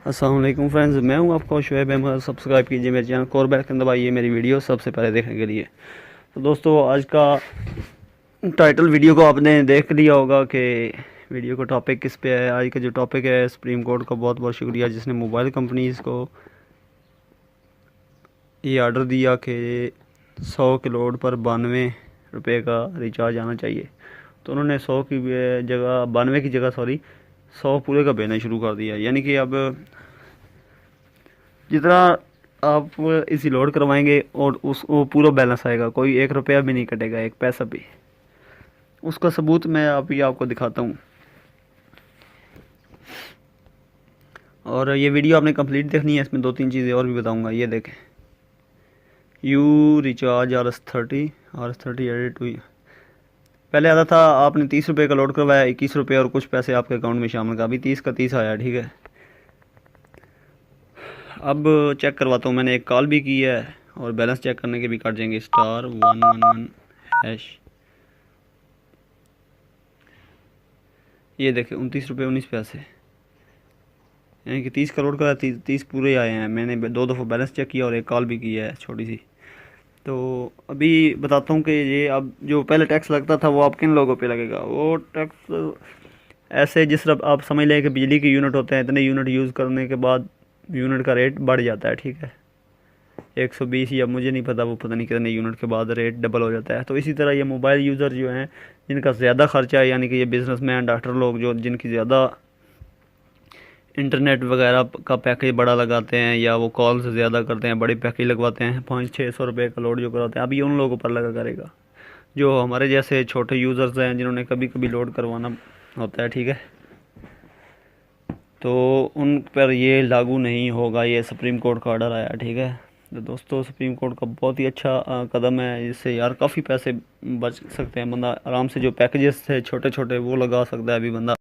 अस्सलाम वालेकुम फ्रेंड्स, मैं हूं आपका शुएब अहमद। सब्सक्राइब कीजिए मेरे चैनल को और बेल आइकन दबाइए मेरी वीडियो सबसे पहले देखने के लिए। तो दोस्तों, आज का टाइटल वीडियो को आपने देख लिया होगा कि वीडियो का टॉपिक किस पे है। आज का जो टॉपिक है, सुप्रीम कोर्ट का बहुत बहुत शुक्रिया जिसने मोबाइल कंपनीज़ को ये ऑर्डर दिया कि 100 के लोड पर 92 रुपये का रिचार्ज आना चाहिए। तो उन्होंने 100 की जगह 92 की जगह 100 पूरे का भेजना शुरू कर दिया। यानी कि अब जितना आप इसी लोड करवाएंगे और वो पूरा बैलेंस आएगा, कोई 1 रुपया भी नहीं कटेगा, 1 पैसा भी। उसका सबूत मैं अभी आपको दिखाता हूँ। और ये वीडियो आपने कंप्लीट देखनी है, इसमें 2-3 चीज़ें और भी बताऊँगा। ये देखें, यू रिचार्ज RS30 एडिट हुई। पहले आता था आपने 30 रुपये का लोड करवाया, 21 रुपये और कुछ पैसे आपके अकाउंट में शामिल का, अभी 30 का 30 आया। ठीक है, अब चेक करवाता हूँ। मैंने एक कॉल भी की है और बैलेंस चेक करने के भी कट जाएंगे। *111#। ये देखें, 29 रुपये 19 पैसे, यानी कि 30 करोड़ का 30 पूरे आए हैं। मैंने 2 दफ़ा बैलेंस चेक किया और एक कॉल भी की है छोटी सी। तो अभी बताता हूँ कि ये अब जो पहले टैक्स लगता था वो अब किन लोगों पे लगेगा। वो टैक्स ऐसे जिस तरह आप समझ लें कि बिजली के यूनिट होते हैं, इतने यूनिट यूज़ करने के बाद यूनिट का रेट बढ़ जाता है। ठीक है, 120 या मुझे नहीं पता, वो पता नहीं कितने यूनिट के बाद रेट डबल हो जाता है। तो इसी तरह ये मोबाइल यूज़र जो हैं, जिनका ज़्यादा खर्चा है, यानी कि ये बिज़नेसमैन, डॉक्टर लोग जो जिनकी ज़्यादा इंटरनेट वगैरह का पैकेज बड़ा लगाते हैं या वो कॉल से ज़्यादा करते हैं, बड़े पैकेज लगवाते हैं, 500-600 रुपये का लोड जो कराते हैं, अभी उन लोगों पर लगा करेगा। जो हमारे जैसे छोटे यूज़र्स हैं, जिन्होंने कभी कभी लोड करवाना होता है, ठीक है, तो उन पर ये लागू नहीं होगा। ये सुप्रीम कोर्ट का ऑर्डर आया। ठीक है, तो दोस्तों, सुप्रीम कोर्ट का बहुत ही अच्छा कदम है। इससे यार काफ़ी पैसे बच सकते हैं। बंदा आराम से जो पैकेजेस थे छोटे छोटे वो लगा सकता है अभी बंदा।